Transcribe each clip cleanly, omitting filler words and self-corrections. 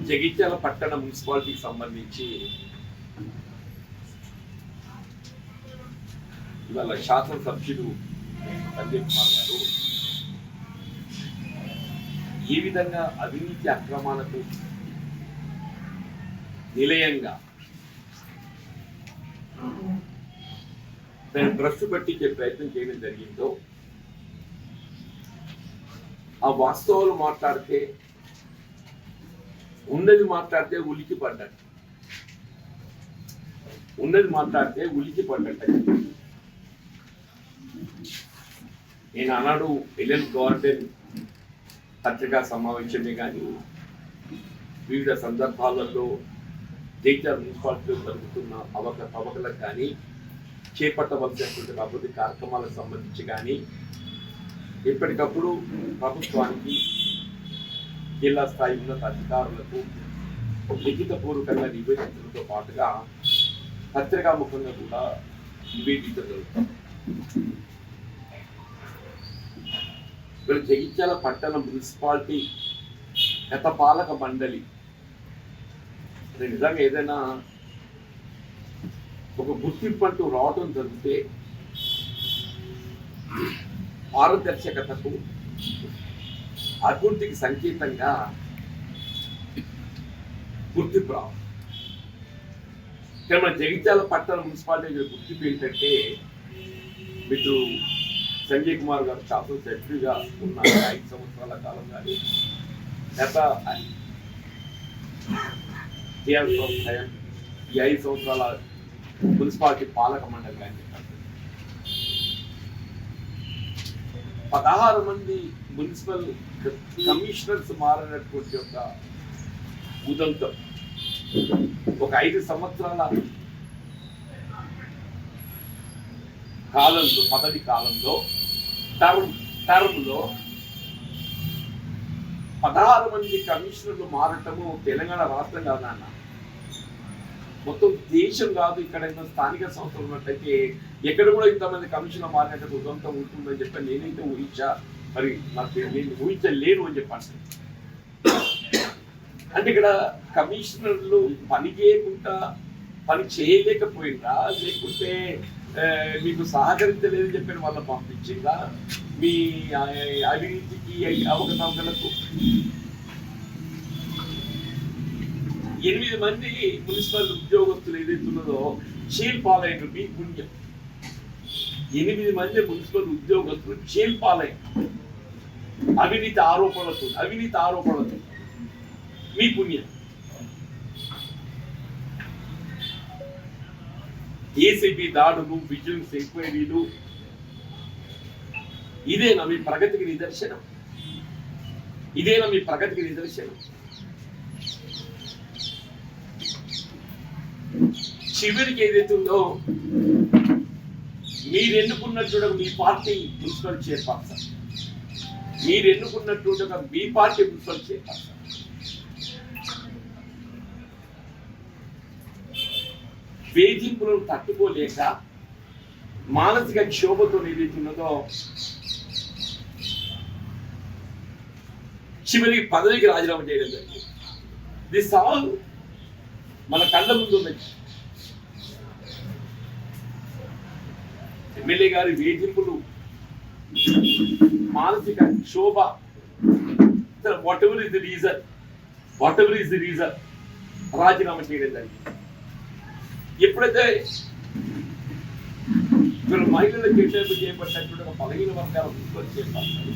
జగిత్యాల పట్టణ మున్సిపాలిటీకి సంబంధించి ఇవాళ శాసనసభ్యులు సంజయ్ కుమార్ గారు ఈ విధంగా అవినీతి అక్రమాలకు నిలయంగా దాన్ని భ్రష్టు పట్టించే ప్రయత్నం చేయడం జరిగిందో ఆ వాస్తవాలు మాట్లాడితే ఉన్నది మాట్లాడితే ఉలికి పడ్డట్టు నేను అన్నాడు ఎల్ఎన్ గార్డెన్ పత్రికా సమావేశమే కానీ వివిధ సందర్భాలలో జగిత్యాల మున్సిపాలిటీలో జరుగుతున్న అవకతవకలకు కానీ చేపట్టవలసినటువంటి అభివృద్ధి కార్యక్రమాలకు సంబంధించి కానీ ఎప్పటికప్పుడు ప్రభుత్వానికి జిల్లా స్థాయి ఉన్నత అధికారులకు లిఖితపూర్వకంగా నివేదించడంతో పాటుగా పత్రికాముఖంగా కూడా నివేదించగలుగుతాం. ఇక్కడ జగిత్యాల పట్టణ మున్సిపాలిటీ గత పాలక మండలి నిజంగా ఏదైనా ఒక గుర్తింపు అంటూ రావడం జరిగితే పారదర్శకతకు అభివృద్ధికి సంకేతంగా గుర్తింపు రావాలి. ఇక్కడ మన జగిత్యాల పట్టణ మున్సిపాలిటీ గుర్తింపు ఏంటంటే మీకు సంజయ్ కుమార్ గారు శాసనసభ్యుడిగా ఉన్న 5 సంవత్సరాల కాలం కానీ గత ఈ 5 సంవత్సరాల మున్సిపాలిటీ పాలక మండలి కానీ 16 మంది మున్సిపల్ కమిషనర్స్ మారినటువంటి యొక్క ఉదంతం ఒక 5 సంవత్సరాల కాలంలో పదవి కాలంలో టర్మ్లో 16 మంది కమిషనర్లు మారటము తెలంగాణ రాష్ట్రం కాదన్న, మొత్తం దేశం కాదు. ఇక్కడ స్థానిక సంస్థలు ఉన్నట్టయితే ఎక్కడ కూడా ఇంతమంది కమిషనర్ మారినట్టు ఉదంతం ఉంటుందని చెప్పి నేనైతే ఊహించా. మరి నాకు నేను ఊహించలేను అని చెప్పాను. అంటే ఇక్కడ కమిషనర్లు పని చేయకుండా పని చేయలేకపోయిందా, లేకపోతే మీకు సహకరించలేదని చెప్పిన వాళ్ళ పంపించిందా మీ అవినీతికి అవకతవకలకు? 8 మంది మున్సిపల్ ఉద్యోగస్తులు ఏదైతున్నదో జైలు పాలైన మీ పుణ్యం. 8 మంది మున్సిపల్ ఉద్యోగస్తులు జైలు పాలైన అవినీతి ఆరోపణలతో మీ పుణ్యం. ఏసీబీ దాడులు, విజిలెన్స్ ఎంక్వైరీలు, ఇదేనా మీ ప్రగతికి నిదర్శనం? చివరికి ఏదైతుందో మీరు ఎన్నుకున్నట్టు మీ పార్టీ మున్సిపల్ చైర్పర్సన్, వేధింపులను తట్టుకోలేక మానసిక క్షోభతో ఏదైతున్నదో చివరికి పదవికి రాజీనామా చేయడం జరిగింది. దిస్ ఆల్ మన కళ్ళ ముందు ఉన్నది. ఎమ్మెల్యే గారి వేధింపులు, మానసిక క్షోభ, what ever is the reason రాజీనామా చేయడం జరిగింది. ఎప్పుడైతే మీరు మహిళలకు కేటాయింపు చేయబడినటువంటి ఒక బలహీన వర్గాల మున్సిపల్ చైర్పర్సన్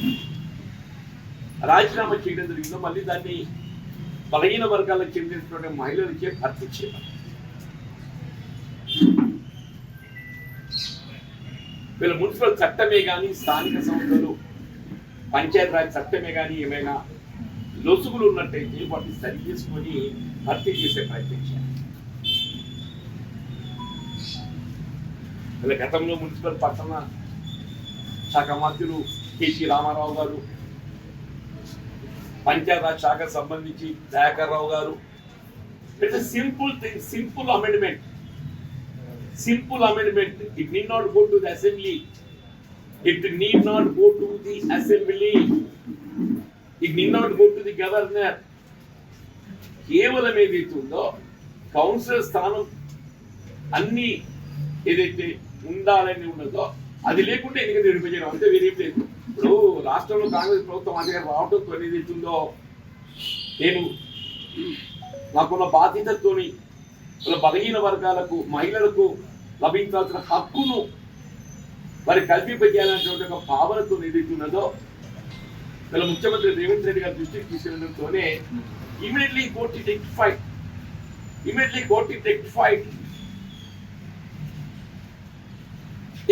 రాజీనామా చేయడం జరిగిందో మళ్ళీ దాన్ని బలహీన వర్గాలకు చెందినటువంటి మహిళలకే భర్తీ చేయాలి. వీళ్ళ మున్సిపల్ చట్టమే కానీ, స్థానిక సంస్థలు పంచాయతీరాజ్ చట్టమే కానీ ఏమైనా లొసుగులు ఉన్నట్టయితే వాటిని సరి చేసుకొని భర్తీ చేసే ప్రయత్నం చేయాలి. వీళ్ళ గతంలో మున్సిపల్ పట్టణ శాఖ మంత్రులు కేసీ రామారావు గారు, పంచాయతీరాజ్ శాఖకు సంబంధించి దయాకర్ రావు గారు, it's a simple thing, simple amendment. It need not go to the assembly. It need not go to the assembly. It need not go to the governor. కేవలం ఏదైతే ఉందో కౌన్సిలర్ స్థానం అన్ని ఏదైతే ఉండాలని ఉన్నదో అది లేకుంటే ఎన్నికలు నిర్వహించడం అంతే, వేరేం లేదు. ఇప్పుడు రాష్ట్రంలో కాంగ్రెస్ ప్రభుత్వం అధికారం రావడంతో ఏదైతే ఉందో నేను నాకున్న బాధ్యతతోని బలహీన వర్గాలకు మహిళలకు లభించాల్సిన హక్కును మరి కల్పింపజేయాలనేటువంటి ఒక భావనతో ఏదైతే ఉన్నదో వీళ్ళ ముఖ్యమంత్రి రేవంత్ రెడ్డి గారి దృష్టికి తీసుకెళ్లడంతోనే ఇమీడియట్లీ కోర్టు రెక్టిఫైడ్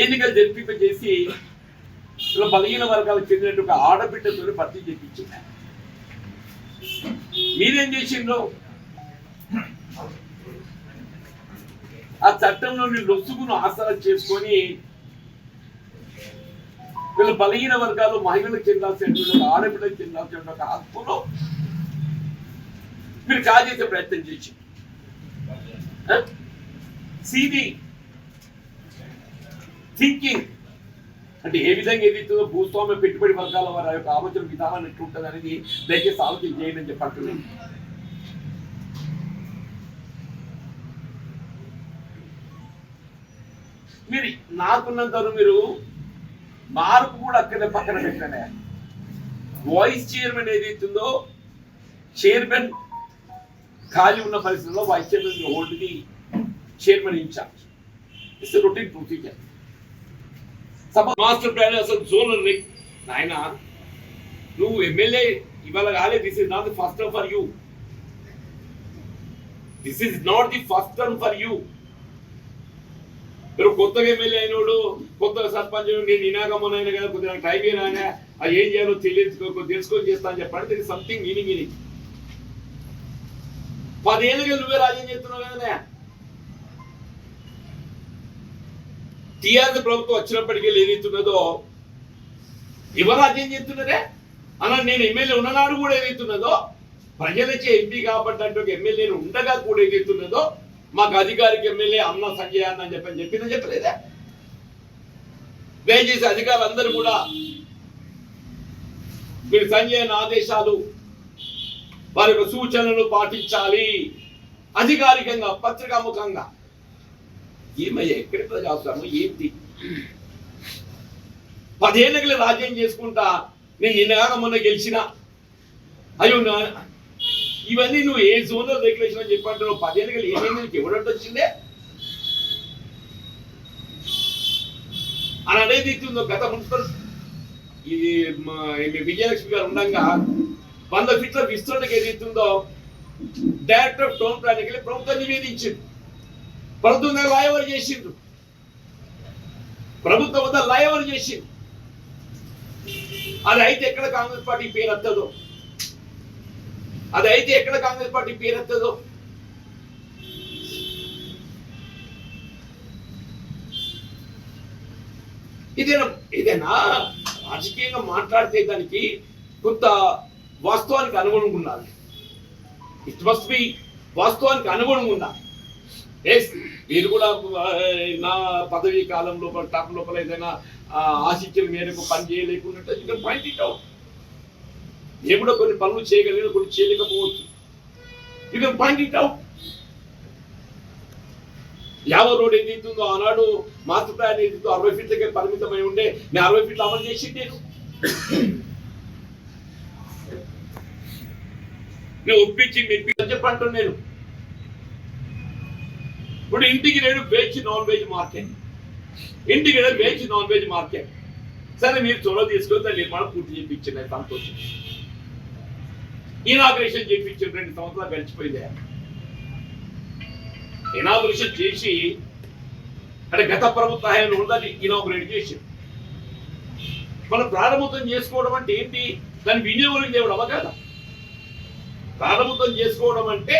ఎన్నికలు జరిపింపజేసి ఇలా బలహీన వర్గాలకు చెందినటువంటి ఆడబిడ్డతో భర్తీ చేయించింది. మీరేం చేసిండ్రు? ఆ చట్టంలోని లొసుగును ఆసరా చేసుకొని వీళ్ళు బలహీన వర్గాలు మహిళలకు చెందాల్సినటువంటి ఆడబిడ్డలకు చెందాల్సినటువంటి హక్కును మీరు కాజేసే ప్రయత్నం చేసి సీది థింకింగ్ అంటే ఏ విధంగా ఏదైతుందో భూస్వామ్య పెట్టుబడి వర్గాల వారి యొక్క ఆలోచన విధానం ఎట్లుంటుంది అనేది దయచేసి ఆలోచన చేయండి అని చెప్పంటున్నాను. మీరు నాకున్నంతవరకు మీరు మార్పు కూడా అక్కడే పక్కన పెట్టానే. వైస్ చైర్మన్ ఏదైతుందో చైర్మన్ ఖాళీ ఉన్న పరిస్థితుల్లో vice chairman hold the chairman in charge. It's routine procedure. Master plan అసలు జోనల్ నాయన నువ్వు ఎమ్మెల్యే ఇవాళ కాలే. This is not the first term for you. This is not the first term for you. మీరు కొత్తగా ఎమ్మెల్యే అయినోడు కొత్తగా సర్పంచ్ నేను నినాగమన అయినా కదా కొద్దిగా టైం అయినా అది ఏం చేయాలో తెలుసుకొని చేస్తా అని చెప్పండి. ఇది సంథింగ్ మీనింగ్. 10 ఏళ్ళుగా నువ్వే రాజ్యం చేస్తున్నావు కదా. టీఆర్ఎస్ ప్రభుత్వం వచ్చినప్పటికీ ఏదైతున్నదో ఎవరు రాజ్యం చేస్తున్నారే అన్న. నేను ఎమ్మెల్యే ఉన్ననాడు కూడా ఏదైతున్నదో ప్రజలచే ఎంపీ కాబట్టి ఎమ్మెల్యేను ఉండగా కూడా ఏదైతున్నదో మాకు అధికారికి ఎమ్మెల్యే అన్న సంజయ్ అన్న అని చెప్పిందని చెప్పలేదా? దయచేసి అధికారులందరూ కూడా మీరు సంజయ్ అన్న ఆదేశాలు వారి యొక్క సూచనలు పాటించాలి అధికారికంగా పత్రికాముఖంగా. ఏమయ్యా ఎక్కడి ప్రజాస్వామ్యం ఏంటి? 10 ఏళ్ళకి రాజ్యం చేసుకుంటా నేను నిన్నగా మొన్న గెలిచిన అయ్యో ఇవన్నీ నువ్వు ఏ జోన్లో రెగ్యులేషన్ అని చెప్పంటున్నావు. 10 ఏళ్ళకి ఏమైంది నీకు ఎవరంటే వచ్చిందే అని అనేది ఇస్తుందో. గత మున్సిపల్ ఇది విజయలక్ష్మి గారు ఉండగా 100 ఫీట్ల విస్తరణకు ఏదైతుందో డైరెక్టర్ ఆఫ్ టౌన్ ప్లానింగ్ వెళ్ళి ప్రభుత్వం నివేదించింది. ప్రభుత్వం దగ్గర లాయవర్ చేసిండ్రు. ప్రభుత్వం వద్ద లాయవర్ చేసింది. అది అయితే ఎక్కడ కాంగ్రెస్ పార్టీ పేరు వస్తుందో, అది అయితే ఎక్కడ కాంగ్రెస్ పార్టీ పేరు వస్తుందో. ఇదేనా రాజకీయంగా మాట్లాడితే దానికి కొంత వాస్తవానికి అనుగుణంగా ఉండాలి. ఇట్ మస్ట్ బి వాస్తవానికి అనుగుణంగా ఉండాలి. మీరు కూడా నా పదవీ కాలం లోపల టర్మ్ లోపల ఏదైనా ఆశించిన మేరకు పని చేయలేకున్నట్టు you can point it out. నేను కూడా కొన్ని పనులు చేయగలిగిన కొన్ని చేయలేకపోవచ్చు. You can point it out. యావ రోడ్ ఏదైతుందో ఆనాడు మాస్టర్ ప్లాన్ ఏదైతుందో 60 ఫీట్లకే పరిమితమై ఉండే నేను 60 ఫీట్లు అమలు చేసి నేను ఒప్పించి చెప్పంటాను. నేను ఇప్పుడు ఇంటికి నేను వెజ్ నాన్ వెజ్ మార్కెట్, ఇంటికి వెజ్ నాన్ వెజ్ మార్కెట్. సరే మీరు చొరవ తీసుకొని నిర్మాణం పూర్తి చేయించండి, సంతోషం. ఇనాగ్రేషన్ చేయించారు. 2 సంవత్సరాలు గడిచిపోయింది. ఇనాగ్రేషన్ చేసి అంటే గత ప్రభుత్వ హయాంలో ఉందని ఇనాగ్రేట్ చేసి మనం ప్రారంభోత్సవం చేసుకోవడం అంటే ఏంటి? దాన్ని వినియోగం చేయడం కదా. ప్రారంభోత్సవం చేసుకోవడం అంటే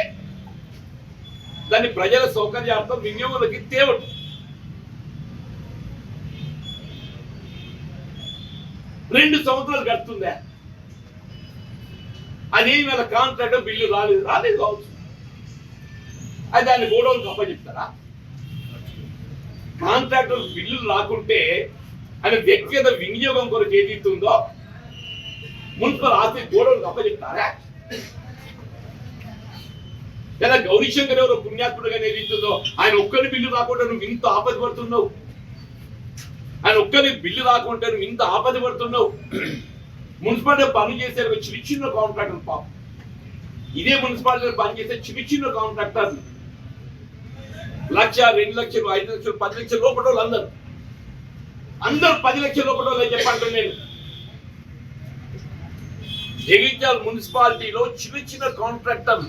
దాన్ని ప్రజల సౌకర్యార్థం వినియోగంలోకి తేవడం. రెండు సంవత్సరాలు గడుతుందా? అదేమి వాళ్ళ కాంట్రాక్ట్ బిల్లు రాలేదు కావచ్చు. అది దాన్ని గోడౌన్ అప్పచెప్తారా? కాంట్రాక్టర్ బిల్లులు రాకుంటే అది వ్యక్తిగత వినియోగం కొరకు ఏదైతుందో మున్సిపల్ ఆస్తి గోడౌన్ అప్పచెప్తారా? లేదా గౌరీశంకర్ ఎవరో పుణ్యాత్ముడుగా ఏదైతుందో ఆయన ఒక్కరి బిల్లు రాకుండా నువ్వు ఇంత ఆపద పడుతున్నావు, ఆయన ఒక్కరి బిల్లు రాకుండా నువ్వు ఇంత ఆపద పడుతున్నావు. మున్సిపాలిటీ పని చేసే చిన్న చిన్న కాంట్రాక్టర్ పాపం, ఇదే మున్సిపాలిటీ పనిచేసే చిన్న చిన్న కాంట్రాక్టర్ 1,00,000, 2 లక్షలు, 5 లక్షలు, 10 లక్షల లోపల వాళ్ళు అందరూ 10 లక్షల లోపల వాళ్ళు చెప్పంటాను నేను. జగిత్యాల మున్సిపాలిటీలో చిన్న చిన్న కాంట్రాక్టర్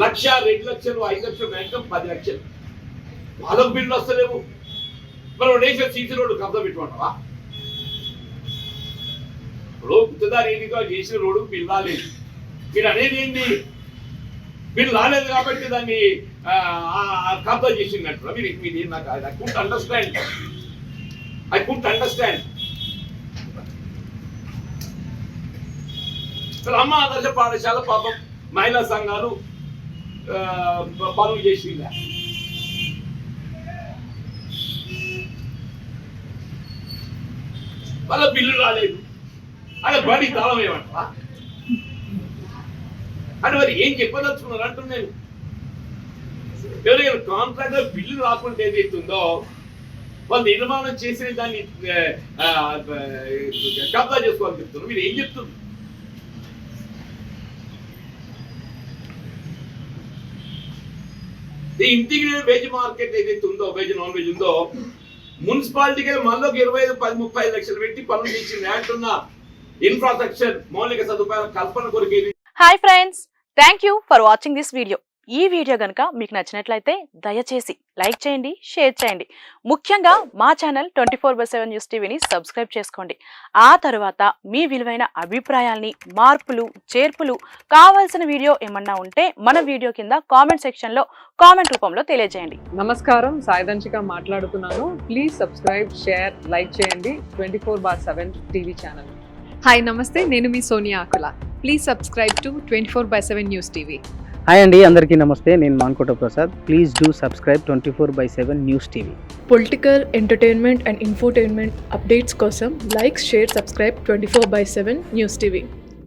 1,00,000, 2 లక్షలు, 5 లక్షలు, మ్యాక్సిమం 10 లక్షలు వాళ్ళకు బిల్లు వస్తలేవు. మనం నేసిన సీసీ రోడ్డు కబ్జా పెట్టుకుంటావా? ఇప్పుడు గుత్తదారి ఏంటిగా చేసిన రోడ్డు బిల్లు రాలేదు. మీరు అనేది ఏంటి? బిల్లు రాలేదు కాబట్టి దాన్ని కబ్జా చేసినట్టు మీరు నాకు ఐ కుడ్ అండర్స్టాండ్. అమ్మ ఆదర్శ పాఠశాల పాపం మహిళా సంఘాలు పనులు చేసిందా? వాళ్ళ బిల్లు రాలేదు, అదే బడి తాళం ఏమంటా అంటే మరి ఏం చెప్పదలుచుకున్నారు అంటున్నాను. ఎవరైనా కాంట్రాక్టర్ బిల్లు రాకుండా ఏదైతుందో వాళ్ళు నిర్మాణం చేసిన దాన్ని కబ్జా చేసుకోవాలని చెప్తున్నారు. మీరు ఏం చెప్తున్నారు? ఈ ఇంటిగ్రేటెడ్ వెజ్ మార్కెట్ ఏదైతే ఉందో, వెజ్ నాన్ వెజ్ ఉందో, మున్సిపాలిటీకి మళ్ళీ 25-30 లక్షలు పెట్టి పనులు చేసింది అంటున్న ఇన్ఫ్రాస్ట్రక్చర్ మౌలిక సదుపాయాల కల్పన కొరకు. Hi friends, thank you for watching this video. ఈ వీడియో కనుక మీకు నచ్చినట్లయితే దయచేసి లైక్ చేయండి, షేర్ చేయండి. ముఖ్యంగా మా ఛానల్ 24/7 న్యూస్ టీవీని సబ్స్క్రైబ్ చేసుకోండి. ఆ తర్వాత మీ విలువైన అభిప్రాయాల్ని, మార్పులు, చేర్పులు, కావాల్సిన వీడియో ఏమన్నా ఉంటే మన వీడియో కింద కామెంట్ సెక్షన్లో కామెంట్ రూపంలో తెలియజేయండి. నమస్కారం, సాయిదంచిక మాట్లాడుతున్నాను. ప్లీజ్ సబ్స్క్రైబ్, షేర్, లైక్ చేయండి 24/7 టీవీ ఛానల్. హాయ్ నమస్తే, నేను మీ Sonia Akula. Please subscribe to 24/7 news TV. Hi అండి, అందరికీ నమస్తే. నేను Mankota Prasad. Please do subscribe 24/7 news TV. Political, entertainment and infotainment updates కోసం like, share, subscribe 24/7 news TV.